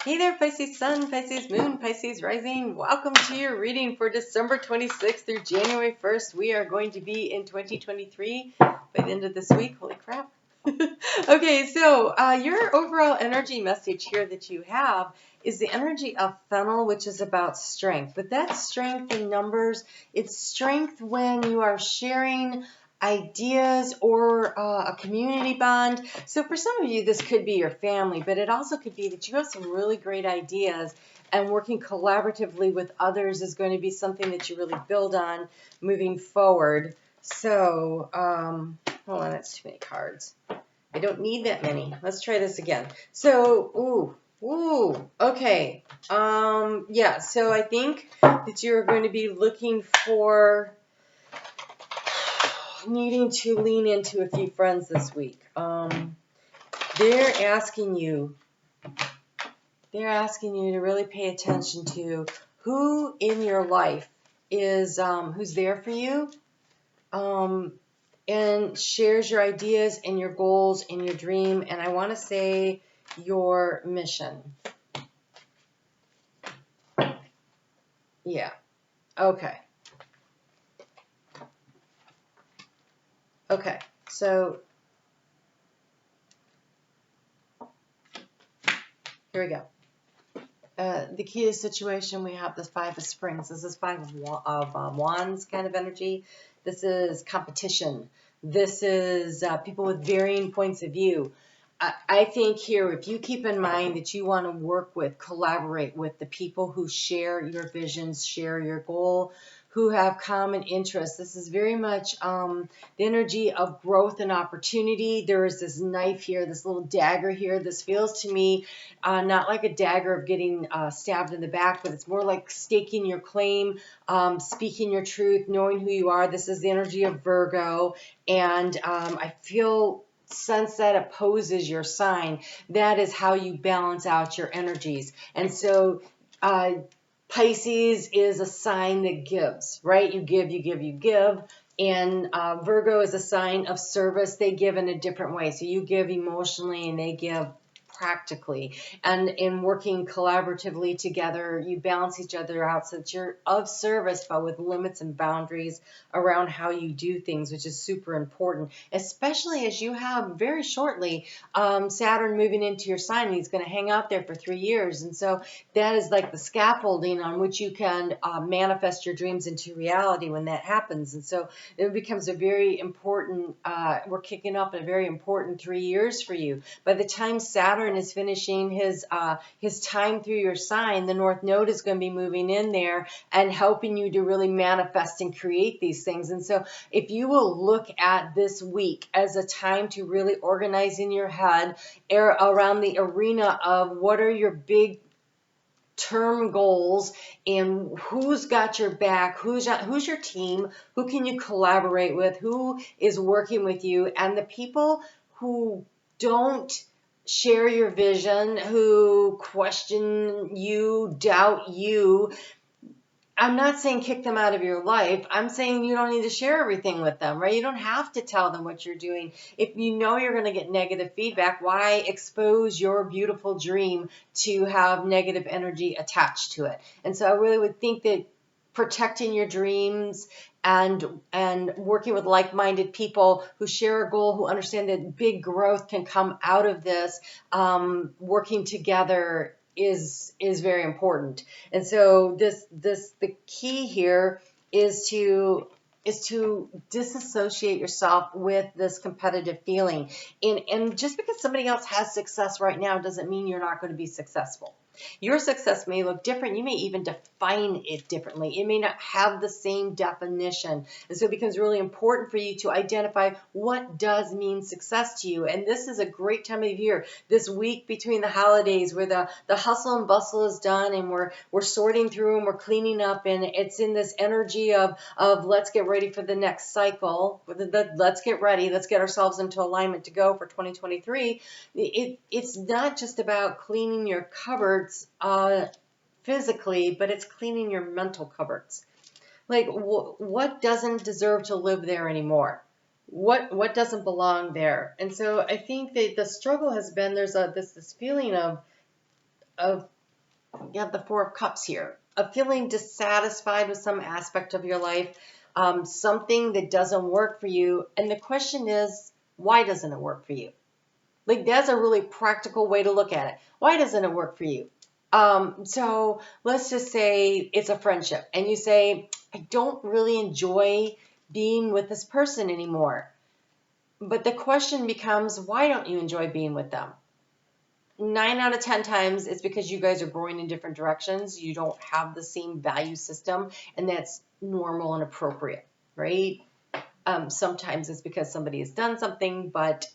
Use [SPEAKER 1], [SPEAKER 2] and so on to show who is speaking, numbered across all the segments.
[SPEAKER 1] Hey there, Pisces Sun, Pisces Moon, Pisces Rising. Welcome to your reading for December 26th through January 1st. We are going to be in 2023 by the end of this week. Holy crap. Okay, so your overall energy message here that you have is the energy of Fennel, which is about strength. But that's strength in numbers. It's strength when you are sharing ideas or a community bond. So for some of you, this could be your family, but it also could be that you have some really great ideas, and working collaboratively with others is going to be something that you really build on moving forward. So, hold on, that's too many cards. I don't need that many. Let's try this again. So, okay. Yeah, so I think that you're going to be looking for needing to lean into a few friends this week. They're asking you to really pay attention to who in your life is who's there for you, and shares your ideas and your goals and your dream, and I want to say your mission. Yeah. Okay. So here we go. The key to the situation, we have this Five of Springs. This is Five of Wands kind of energy. This is competition. This is people with varying points of view. I think here, if you keep in mind that you want to work with, collaborate with the people who share your visions, share your goal, who have common interests. This is very much the energy of growth and opportunity. There is this knife here, this little dagger here. This feels to me not like a dagger of getting stabbed in the back, but it's more like staking your claim, speaking your truth, knowing who you are. This is the energy of Virgo, and I feel sense that opposes your sign. That is how you balance out your energies. And so Pisces is a sign that gives, right? You give, you give, you give. And Virgo is a sign of service. They give in a different way. So you give emotionally and they give practically. And in working collaboratively together, you balance each other out so that you're of service, but with limits and boundaries around how you do things, which is super important, especially as you have very shortly Saturn moving into your sign, and he's going to hang out there for 3 years. And so that is like the scaffolding on which you can manifest your dreams into reality when that happens. And so it becomes a very important, we're kicking off a very important 3 years for you. By the time Saturn is finishing his time through your sign, the North Node is going to be moving in there and helping you to really manifest and create these things. And so if you will look at this week as a time to really organize in your head around the arena of what are your big term goals and who's got your back, who's your team, who can you collaborate with, who is working with you, and the people who don't share your vision, who question you, doubt you. I'm not saying kick them out of your life. I'm saying you don't need to share everything with them, right? You don't have to tell them what you're doing. If you know you're going to get negative feedback, why expose your beautiful dream to have negative energy attached to it? And so I really would think that protecting your dreams and working with like-minded people who share a goal, who understand that big growth can come out of this, working together is very important. And so the key here is to disassociate yourself with this competitive feeling. And just because somebody else has success right now doesn't mean you're not going to be successful. Your success may look different. You may even define it differently. It may not have the same definition. And so it becomes really important for you to identify what does mean success to you. And this is a great time of year, this week between the holidays, where the hustle and bustle is done, and we're sorting through and we're cleaning up, and it's in this energy of let's get ready for the next cycle. Let's get ready. Let's get ourselves into alignment to go for 2023. It's not just about cleaning your cupboards physically, but it's cleaning your mental cupboards. Like, what doesn't deserve to live there anymore? What doesn't belong there? And so I think that the struggle has been, there's this feeling of you have the Four of Cups here, of feeling dissatisfied with some aspect of your life, something that doesn't work for you. And the question is, why doesn't it work for you? Like, that's a really practical way to look at it. Why doesn't it work for you? So let's just say it's a friendship and you say, I don't really enjoy being with this person anymore. But the question becomes, why don't you enjoy being with them? 9 out of 10 times it's because you guys are growing in different directions. You don't have the same value system, and that's normal and appropriate, right? Sometimes it's because somebody has done something, but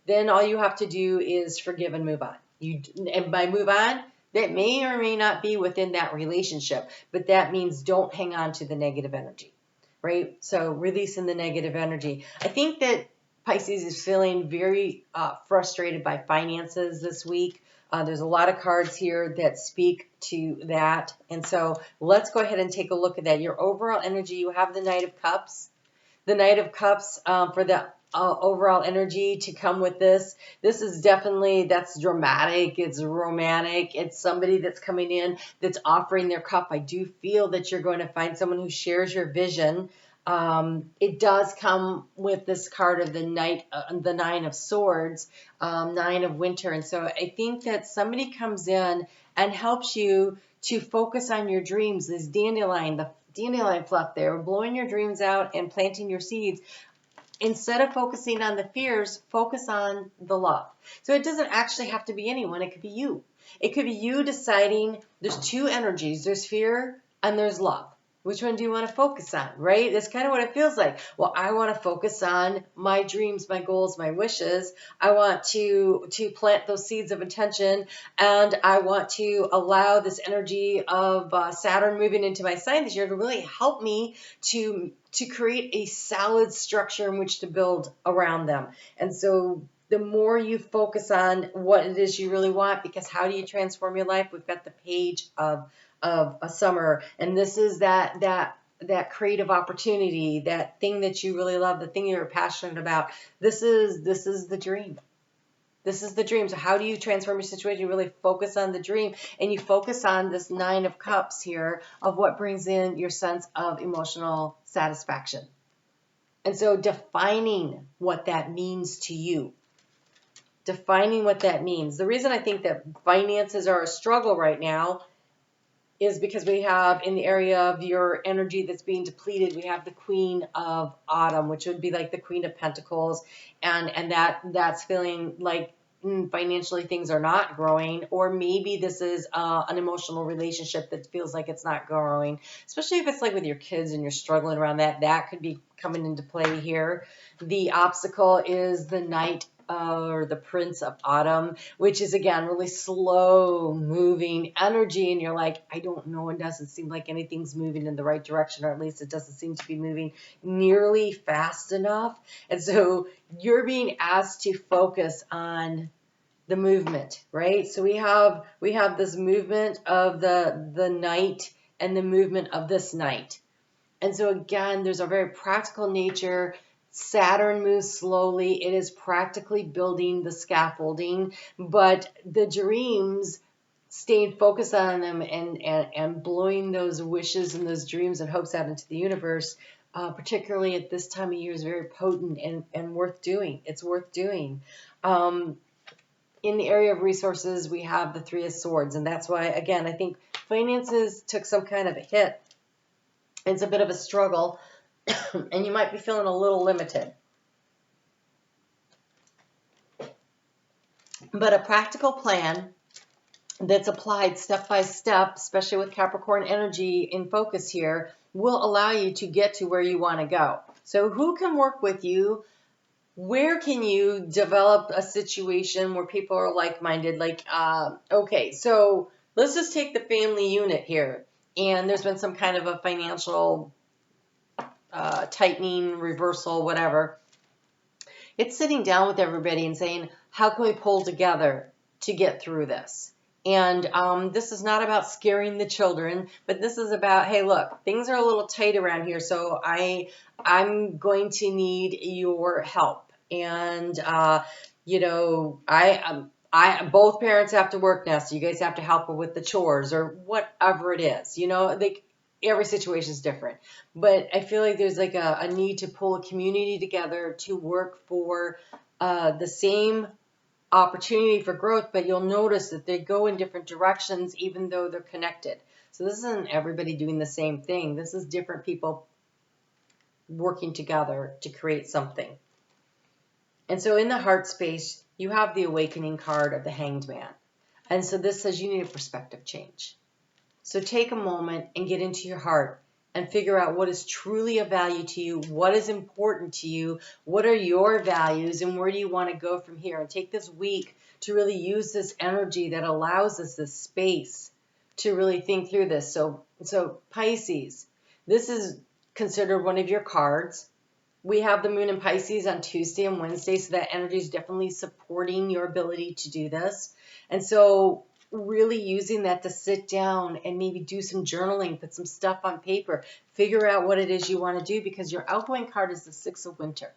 [SPEAKER 1] then all you have to do is forgive and move on. And by move on, that may or may not be within that relationship, but that means don't hang on to the negative energy, right? So releasing the negative energy. I think that Pisces is feeling very frustrated by finances this week. There's a lot of cards here that speak to that. And so let's go ahead and take a look at that. Your overall energy, you have the Knight of Cups. The Knight of Cups for the overall energy to come with this. This is definitely, that's dramatic. It's romantic. It's somebody that's coming in that's offering their cup. I do feel that you're going to find someone who shares your vision. It does come with this card of the Nine of Swords, Nine of Winter. And so I think that somebody comes in and helps you to focus on your dreams. This dandelion fluff there, blowing your dreams out and planting your seeds. Instead of focusing on the fears, focus on the love. So it doesn't actually have to be anyone. It could be you. It could be you deciding there's two energies. There's fear and there's love. Which one do you want to focus on, right? That's kind of what it feels like. Well, I want to focus on my dreams, my goals, my wishes. I want to plant those seeds of intention, and I want to allow this energy of Saturn moving into my sign this year to really help me to create a solid structure in which to build around them. And so the more you focus on what it is you really want, because how do you transform your life? We've got the Page of a Summer, and this is that creative opportunity, that thing that you really love, the thing you're passionate about. This is the dream. This is the dream. So how do you transform your situation? You really focus on the dream, and you focus on this Nine of Cups here of what brings in your sense of emotional satisfaction. And so defining what that means to you. Defining what that means. The reason I think that finances are a struggle right now is because we have, in the area of your energy that's being depleted, we have the Queen of Autumn, which would be like the Queen of Pentacles, and that's feeling like financially things are not growing, or maybe this is an emotional relationship that feels like it's not growing, especially if it's like with your kids and you're struggling around that. That could be coming into play here. The obstacle is the Knight or the Prince of Autumn, which is, again, really slow moving energy, and you're like, I don't know, it doesn't seem like anything's moving in the right direction, or at least it doesn't seem to be moving nearly fast enough. And so you're being asked to focus on the movement, right? So we have this movement of the Knight and the movement of this Knight. And so again, there's a very practical nature. Saturn moves slowly. It is practically building the scaffolding, but the dreams, staying focused on them and blowing those wishes and those dreams and hopes out into the universe, particularly at this time of year, is very potent and worth doing. It's worth doing. In the area of resources, we have the Three of Swords, and that's why, again, I think finances took some kind of a hit. It's a bit of a struggle. And you might be feeling a little limited. But a practical plan that's applied step by step, especially with Capricorn energy in focus here, will allow you to get to where you want to go. So who can work with you? Where can you develop a situation where people are like-minded? Like, okay, so let's just take the family unit here. And there's been some kind of a financial tightening, reversal, whatever. It's sitting down with everybody and saying, how can we pull together to get through this? And this is not about scaring the children, but this is about, hey, look, things are a little tight around here, so I'm going to need your help. And, you know, both parents have to work now, so you guys have to help her with the chores or whatever it is. You know, every situation is different. But I feel like there's like a need to pull a community together to work for the same opportunity for growth, but you'll notice that they go in different directions even though they're connected. So this isn't everybody doing the same thing. This is different people working together to create something. And so in the heart space, you have the awakening card of the Hanged Man. And so this says you need a perspective change. So take a moment and get into your heart and figure out what is truly of value to you, what is important to you, what are your values, and where do you want to go from here. And take this week to really use this energy that allows us this space to really think through this. So Pisces, this is considered one of your cards. We have the moon in Pisces on Tuesday and Wednesday, so that energy is definitely supporting your ability to do this. And so really using that to sit down and maybe do some journaling, put some stuff on paper, figure out what it is you want to do, because your outgoing card is the Six of Winter.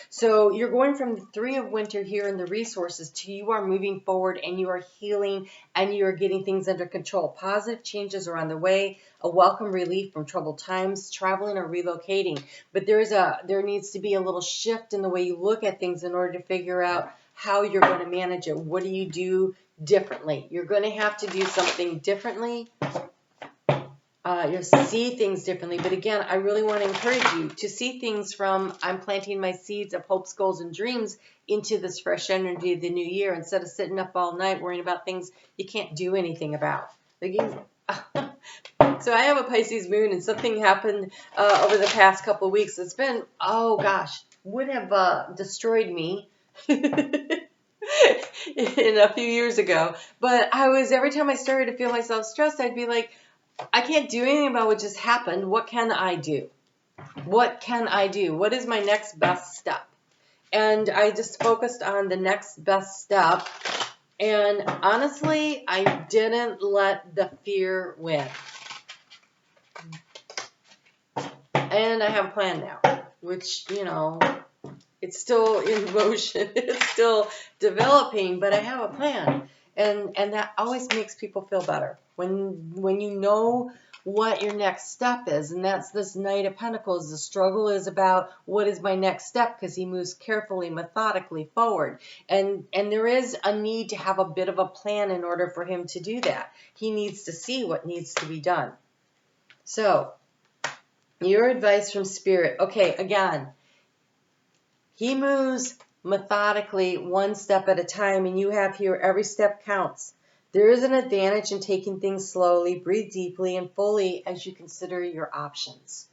[SPEAKER 1] So you're going from the Three of Winter here in the resources to you are moving forward and you are healing and you are getting things under control. Positive changes are on the way, a welcome relief from troubled times, traveling or relocating. But there needs to be a little shift in the way you look at things in order to figure out how you're going to manage it. What do you do differently? You're going to have to do something differently. You'll see things differently. But again, I really want to encourage you to see things from I'm planting my seeds of hopes, goals, and dreams into this fresh energy of the new year, instead of sitting up all night worrying about things you can't do anything about. So I have a Pisces moon, and something happened over the past couple of weeks. It's been, oh gosh, would have destroyed me in a few years ago. But every time I started to feel myself stressed, I'd be like, I can't do anything about what just happened. What can I do? What can I do? What is my next best step? And I just focused on the next best step. And honestly, I didn't let the fear win. And I have a plan now, which, it's still in motion. It's still developing, but I have a plan. And that always makes people feel better. When you know what your next step is, and that's this Knight of Pentacles. The struggle is about what is my next step, because he moves carefully, methodically forward. And there is a need to have a bit of a plan in order for him to do that. He needs to see what needs to be done. So, your advice from Spirit. Okay, again, he moves methodically, one step at a time, and you have here every step counts. There is an advantage in taking things slowly, breathe deeply and fully as you consider your options.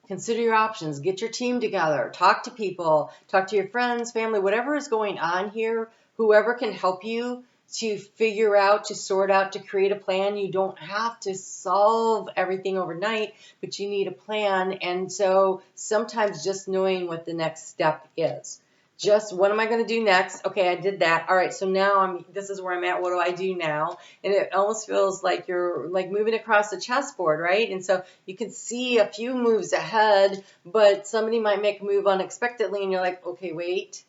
[SPEAKER 1] Consider your options. Get your team together. Talk to people. Talk to your friends, family, whatever is going on here. Whoever can help you to figure out, to sort out, to create a plan. You don't have to solve everything overnight, but you need a plan. And so sometimes just knowing what the next step is. Just, what am I going to do next? Okay, I did that. All right, so now this is where I'm at. What do I do now? And it almost feels like you're like moving across the chessboard, right? And so you can see a few moves ahead, but somebody might make a move unexpectedly, and you're like, okay, wait.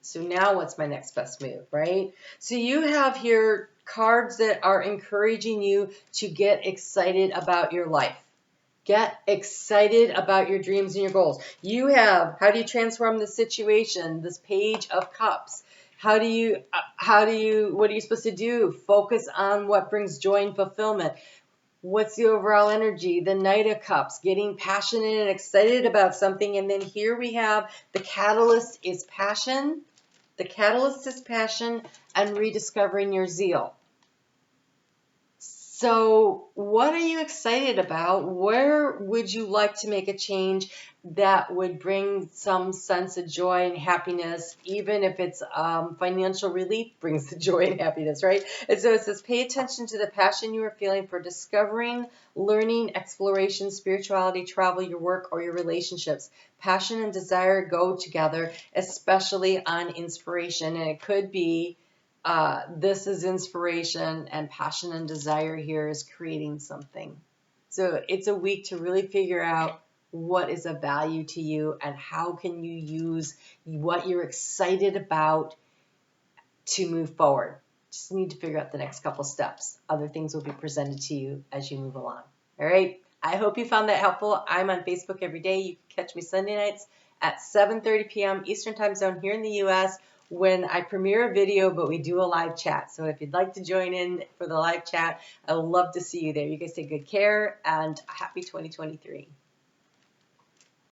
[SPEAKER 1] So now what's my next best move, right? So you have here cards that are encouraging you to get excited about your life. Get excited about your dreams and your goals. You have, how do you transform the situation? This Page of Cups. What are you supposed to do? Focus on what brings joy and fulfillment. What's the overall energy? The Knight of Cups, getting passionate and excited about something. And then here we have the catalyst is passion. The catalyst is passion and rediscovering your zeal. So what are you excited about? Where would you like to make a change that would bring some sense of joy and happiness, even if it's financial relief brings the joy and happiness, right? And so it says, pay attention to the passion you are feeling for discovering, learning, exploration, spirituality, travel, your work, or your relationships. Passion and desire go together, especially on inspiration. And it could be this is inspiration, and passion and desire here is creating something. So it's a week to really figure out what is of value to you and how can you use what you're excited about to move forward. Just need to figure out the next couple steps. Other things will be presented to you as you move along. All right. I hope you found that helpful. I'm on Facebook every day. You can catch me Sunday nights at 7:30 p.m. Eastern Time Zone here in the U.S. when I premiere a video, but we do a live chat. So if you'd like to join in for the live chat, I'd love to see you there. You guys take good care and happy 2023.